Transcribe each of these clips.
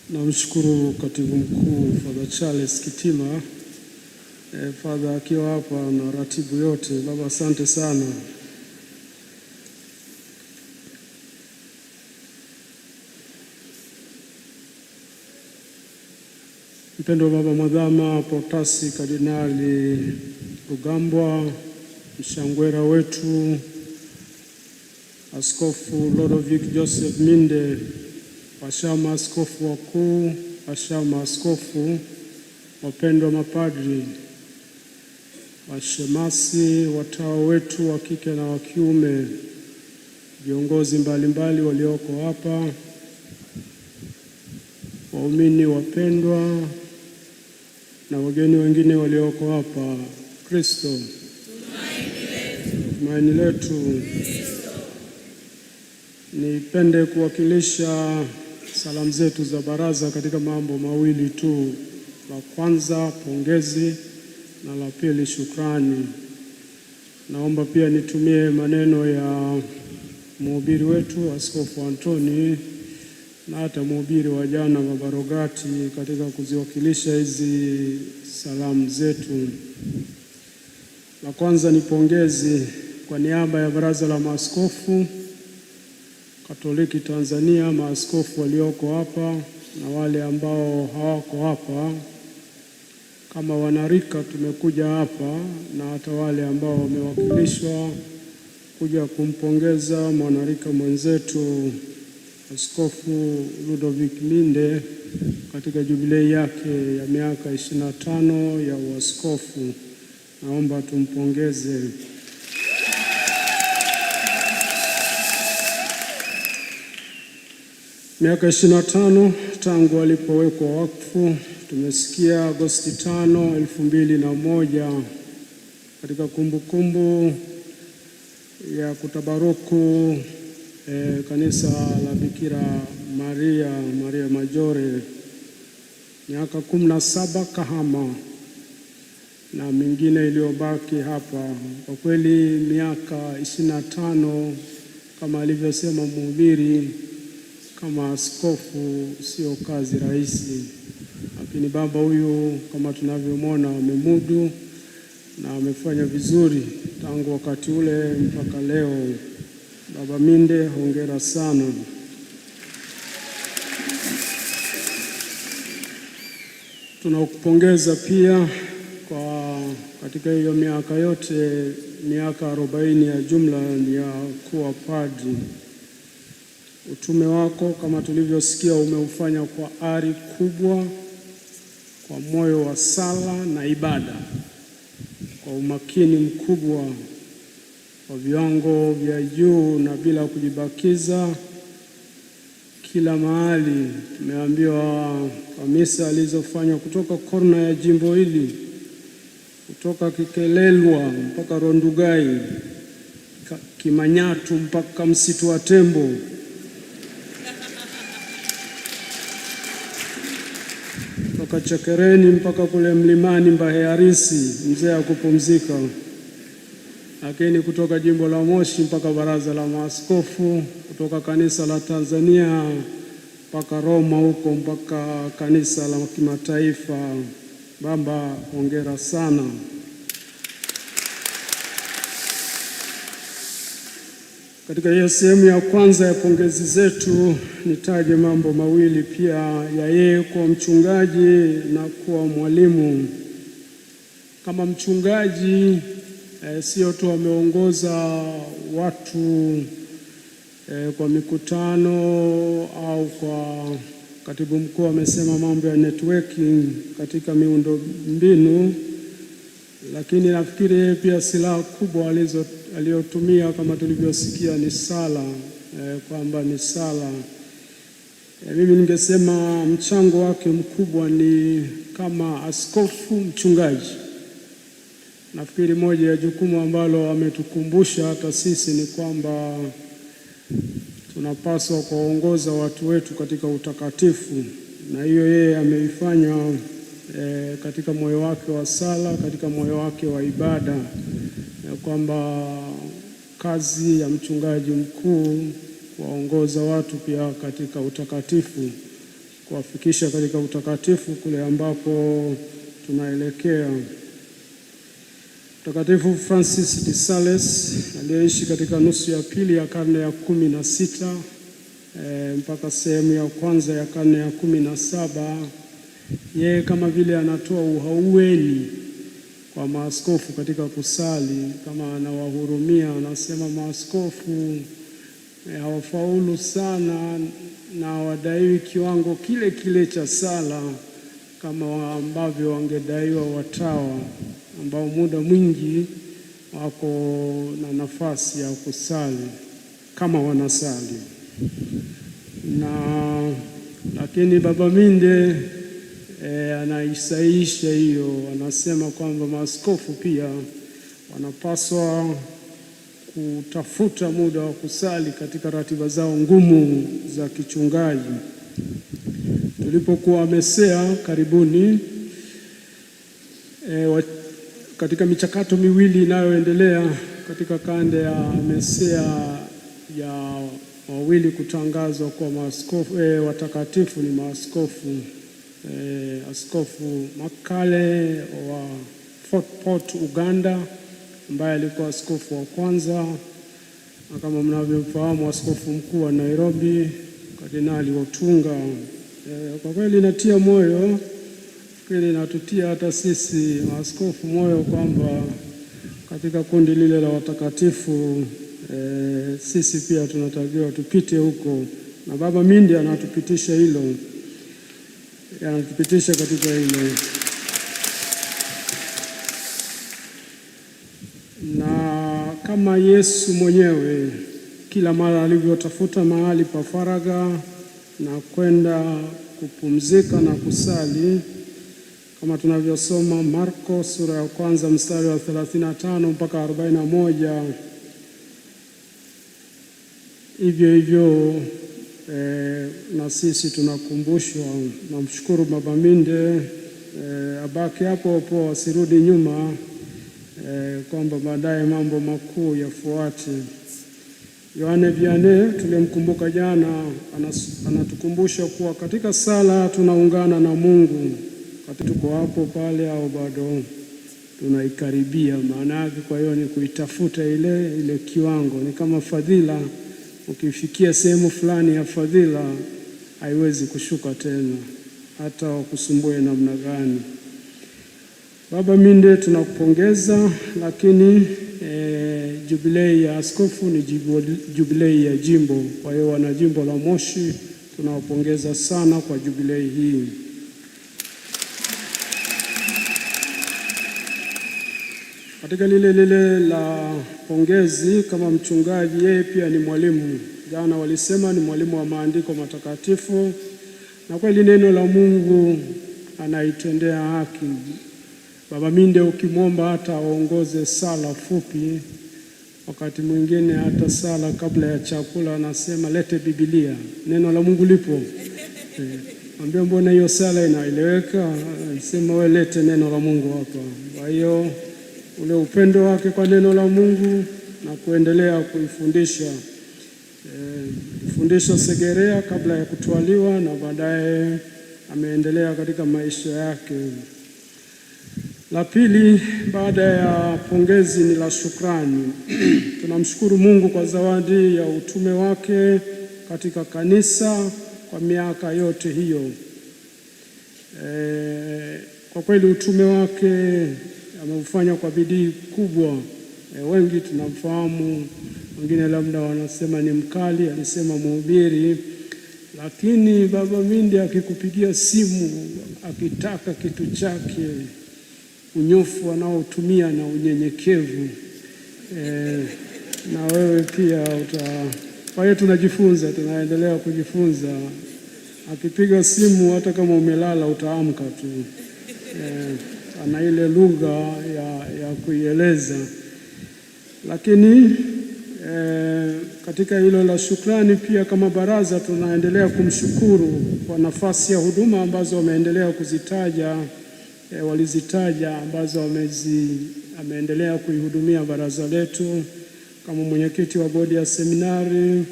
Namshukuru Katibu Mkuu Father Charles Kitima, Father akiwa hapa na ratibu yote. Baba, asante sana. Mpendwa Baba Mwadhama Protasi Kardinali Rugambwa, mshangwera wetu, Askofu Ludovic Joseph Minde, washama askofu wakuu, washama askofu, wapendwa mapadri, washemasi, watawa wetu wa kike na wa kiume, viongozi mbalimbali walioko hapa, waumini wapendwa na wageni wengine walioko hapa. Kristo tumaini letu. Nipende kuwakilisha salamu zetu za baraza katika mambo mawili tu. La kwanza pongezi na la pili shukrani. Naomba pia nitumie maneno ya mhubiri wetu Askofu Antoni na hata mhubiri wa jana Baba Rogati katika kuziwakilisha hizi salamu zetu. La kwanza ni pongezi kwa niaba ya Baraza la Maaskofu Katoliki Tanzania, maaskofu walioko hapa na wale ambao hawako hapa. Kama wanarika tumekuja hapa na hata wale ambao wamewakilishwa kuja kumpongeza mwanarika mwenzetu Askofu Ludovic Minde katika jubilei yake ya miaka 25 ya uaskofu. Naomba tumpongeze. Miaka 25 tangu alipowekwa wakfu. Tumesikia Agosti 5, 2001 katika kumbukumbu ya kutabaruku kanisa la Bikira Maria Majore, miaka 17 Kahama na mingine iliyobaki hapa. Kwa kweli miaka 25 kama alivyosema mhubiri kama askofu sio kazi rahisi, lakini baba huyu kama tunavyomwona amemudu na amefanya vizuri tangu wakati ule mpaka leo. Baba Minde, hongera sana. Tunakupongeza pia kwa katika hiyo miaka yote, miaka 40 ya jumla ya kuwa padri. Utume wako kama tulivyosikia umeufanya kwa ari kubwa, kwa moyo wa sala na ibada, kwa umakini mkubwa, kwa viwango vya juu na bila kujibakiza. Kila mahali tumeambiwa kamisa alizofanya kutoka korna ya jimbo hili, kutoka Kikelelwa mpaka Rondugai, Kimanyatu mpaka msitu wa Tembo, kutoka Chekereni mpaka kule mlimani Mbahearisi, mzee ya kupumzika, lakini kutoka jimbo la Moshi mpaka Baraza la Maaskofu, kutoka kanisa la Tanzania mpaka Roma huko mpaka kanisa la kimataifa. Baba, hongera sana. Katika hiyo sehemu ya kwanza ya pongezi zetu nitaje mambo mawili pia ya yeye kuwa mchungaji na kuwa mwalimu. Kama mchungaji sio tu ameongoza watu kwa mikutano au kwa katibu mkuu amesema mambo ya networking katika miundo mbinu, lakini nafikiri pia silaha kubwa aliyotumia kama tulivyosikia ni sala, kwamba ni sala. Mimi ningesema mchango wake mkubwa ni kama askofu mchungaji. Nafikiri moja ya jukumu ambalo ametukumbusha hata sisi ni kwamba tunapaswa kuwaongoza watu wetu katika utakatifu, na hiyo yeye ameifanya katika moyo wake wa sala, katika moyo wake wa ibada, kwamba kazi ya mchungaji mkuu kuwaongoza watu pia katika utakatifu. kuwafikisha katika utakatifu kule ambapo tunaelekea. Mtakatifu Francis de Sales aliyeishi katika nusu ya pili ya karne ya 16 mpaka sehemu ya kwanza ya karne ya 17, yeye kama vile anatoa uhaueni kwa maaskofu katika kusali, kama anawahurumia. Anasema maaskofu hawafaulu sana na wadaiwi kiwango kile kile cha sala kama ambavyo wangedaiwa watawa ambao muda mwingi wako na nafasi ya kusali kama wanasali. Lakini Baba Minde anaisaisha hiyo, anasema kwamba maaskofu pia wanapaswa kutafuta muda wa kusali katika ratiba zao ngumu za kichungaji. Tulipokuwa Mesea karibuni, katika michakato miwili inayoendelea katika kanda ya Mesea ya wawili kutangazwa kwa maaskofu watakatifu ni maaskofu Askofu Makale wa Fort Portal, Uganda, ambaye alikuwa askofu wa kwanza, na kama mnavyofahamu askofu mkuu wa Nairobi Kardinali Otunga. Kwa kweli inatia moyo, kweli inatutia hata sisi maaskofu moyo kwamba katika kundi lile la watakatifu sisi pia tunatakiwa tupite huko, na Baba Minde anatupitisha hilo, anatupitisha katika hilo. Na kama Yesu mwenyewe kila mara alivyotafuta mahali pa faragha na kwenda kupumzika na kusali, kama tunavyosoma Marko sura ya kwanza mstari wa 35 mpaka 41, hivyo hivyo na sisi tunakumbushwa. Namshukuru Baba Minde, abaki hapo hapo, asirudi nyuma, kwamba baadaye mambo makuu yafuate. Yohane Vianney tulimkumbuka jana, anatukumbusha kuwa katika sala tunaungana na Mungu. Tuko hapo pale au bado tunaikaribia? Maana yake kwa hiyo ni kuitafuta ile kiwango. Ni kama fadhila, ukifikia sehemu fulani ya fadhila haiwezi kushuka tena, hata wakusumbue namna gani. Baba Minde tunakupongeza, lakini jubilei ya askofu ni jubilei ya jimbo. Kwa hiyo wana jimbo la Moshi tunawapongeza sana kwa jubilei hii. Katika lile la pongezi, kama mchungaji, yeye pia ni mwalimu. Jana walisema ni mwalimu wa maandiko matakatifu, na kweli neno la Mungu anaitendea haki. Baba Minde ukimwomba hata aongoze sala fupi, wakati mwingine hata sala kabla ya chakula anasema lete Biblia, neno la Mungu lipo. Ambia mbona hiyo sala inaeleweka? Anasema wewe lete neno la Mungu hapa. Kwa hiyo ule upendo wake kwa neno la Mungu na kuendelea kuifundisha fundisho Segerea kabla ya kutwaliwa, na baadaye ameendelea katika maisha yake. La pili baada ya pongezi ni la shukrani. Tunamshukuru Mungu kwa zawadi ya utume wake katika kanisa kwa miaka yote hiyo. Kwa kweli utume wake ameufanya kwa bidii kubwa. Wengi tunamfahamu, wengine labda wanasema ni mkali, alisema mhubiri, lakini Baba Minde akikupigia simu akitaka kitu chake, unyofu anaotumia na unyenyekevu, na wewe pia Kwa hiyo tunajifunza, tunaendelea kujifunza. Akipiga simu hata kama umelala utaamka tu. Ana ile lugha ya kuieleza. Lakini katika hilo la shukrani pia kama baraza tunaendelea kumshukuru kwa nafasi ya huduma ambazo wameendelea kuzitaja, walizitaja ambazo ameendelea kuihudumia baraza letu, kama mwenyekiti wa bodi ya seminari,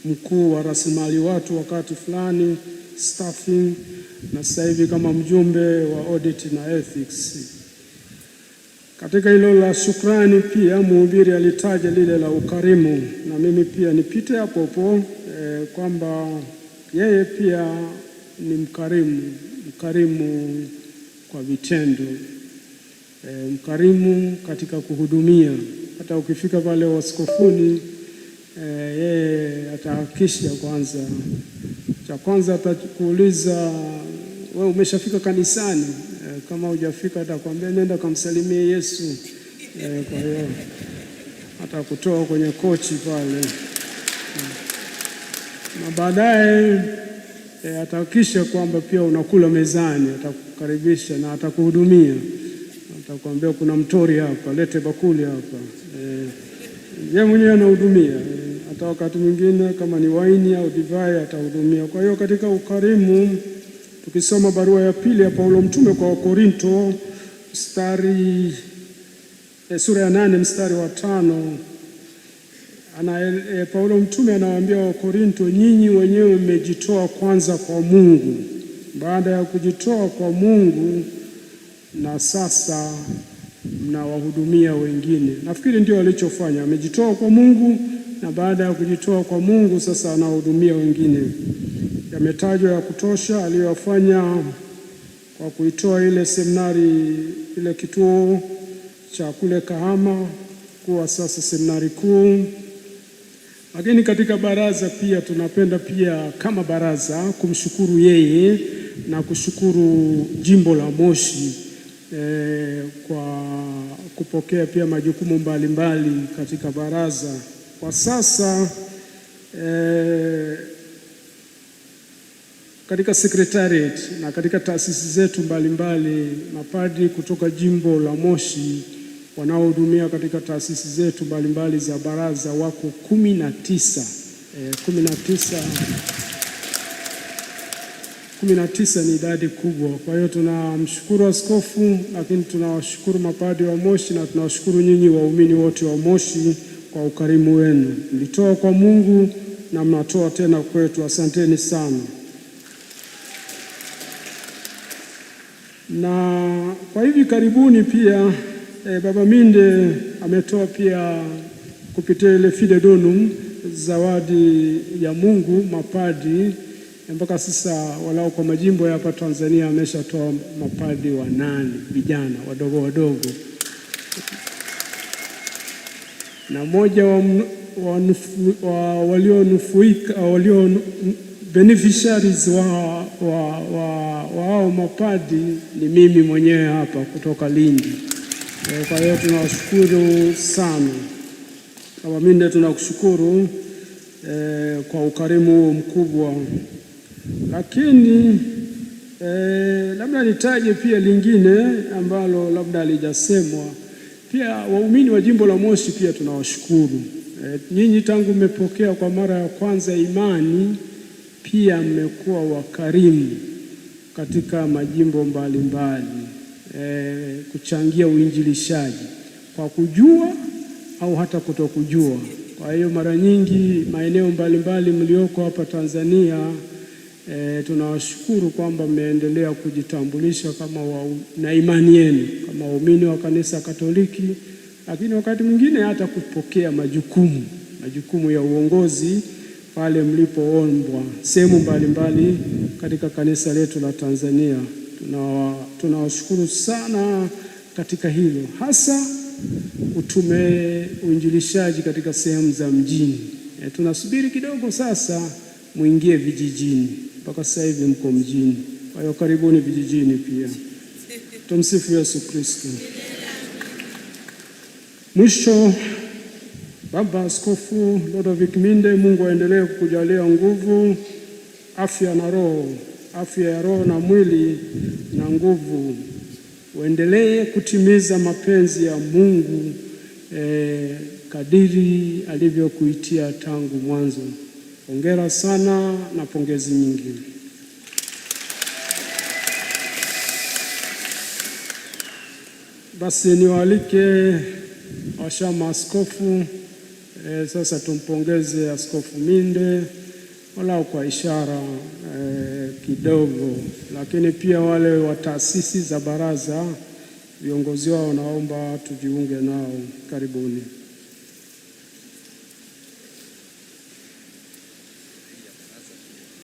mkuu wa rasilimali watu wakati fulani, staffing, na sasa hivi kama mjumbe wa audit na ethics. Katika hilo la shukrani pia mhubiri alitaja lile la ukarimu, na mimi pia nipite hapo kwamba yeye pia ni mkarimu kwa vitendo, mkarimu katika kuhudumia. Hata ukifika pale waskofuni, yeye atahakikisha cha kwanza atakuuliza wewe umeshafika kanisani. Kama hujafika atakwambia nenda kamsalimie Yesu. Kwa hiyo atakutoa kwenye kochi pale, na baadaye atahakikisha kwamba pia unakula mezani, atakukaribisha na atakuhudumia. Atakwambia kuna mtori hapa, lete bakuli hapa. Yeye mwenyewe anahudumia. Hata wakati mwingine kama ni waini au divai atahudumia. Kwa hiyo katika ukarimu, tukisoma barua ya pili ya Paulo mtume kwa Wakorinto sura ya 8 mstari wa 5, Paulo mtume anawaambia Wakorinto, nyinyi wenyewe mmejitoa kwanza kwa Mungu. Baada ya kujitoa kwa Mungu, na sasa mnawahudumia wengine. Nafikiri ndio alichofanya, amejitoa kwa Mungu, na baada ya kujitoa kwa Mungu sasa anahudumia wengine. Yametajwa ya kutosha aliyofanya kwa kuitoa ile seminari, ile kituo cha kule Kahama kuwa sasa seminari kuu. Lakini katika baraza pia tunapenda pia kama baraza kumshukuru yeye na kushukuru jimbo la Moshi kwa kupokea pia majukumu mbalimbali katika baraza. Kwa sasa katika secretariat na katika taasisi zetu mbalimbali, mapadri kutoka jimbo la Moshi wanaohudumia katika taasisi zetu mbalimbali za baraza wako 19. 19 ni idadi kubwa. Kwa hiyo tunamshukuru askofu, lakini tunawashukuru mapadri wa Moshi na tunawashukuru nyinyi waumini wote wa Moshi kwa ukarimu wenu. Mlitoa kwa Mungu na mnatoa tena kwetu. Asanteni sana. Na kwa hivi karibuni pia Baba Minde ametoa pia kupitia ile fide donum zawadi ya Mungu mapadri. Mpaka sasa walao kwa majimbo ya hapa Tanzania ameshatoa mapadri 8 vijana wadogo, na mmoja walio beneficiaries wa mapadri ni mimi mwenyewe hapa kutoka Lindi. Kwa hiyo tunawashukuru sana. Baba Minde, tunakushukuru kwa ukarimu mkubwa. Lakini labda nitaje pia lingine ambalo labda halijasemwa. Pia waumini wa jimbo la Moshi pia tunawashukuru. Nyinyi tangu mmepokea kwa mara ya kwanza imani, pia mmekuwa wakarimu katika majimbo mbalimbali, kuchangia uinjilishaji kwa kujua au hata kutokujua. Kwa hiyo mara nyingi maeneo mbalimbali mlioko hapa Tanzania, tunawashukuru kwamba mmeendelea kujitambulisha kama na imani yenu kama waumini wa kanisa Katoliki, lakini wakati mwingine hata kupokea majukumu ya uongozi pale mlipoombwa sehemu mbalimbali katika kanisa letu la Tanzania. Tunawashukuru sana katika hilo, hasa uinjilishaji katika sehemu za mjini. Tunasubiri kidogo sasa muingie vijijini. Mpaka sasa hivi mko mjini, kwa hiyo karibuni vijijini pia. Tumsifu Yesu Kristo. Mwisho, Baba Askofu Ludovic Minde, Mungu aendelee kukujalia nguvu, afya ya roho na mwili na nguvu. Uendelee kutimiza mapenzi ya Mungu kadiri alivyokuitia tangu mwanzo. Hongera sana na pongezi nyingi. Basi niwaalike washama askofu. Sasa tumpongeze Askofu Minde walau kwa ishara kidogo, lakini pia wale wa taasisi za baraza viongozi wao naomba tujiunge nao. Karibuni.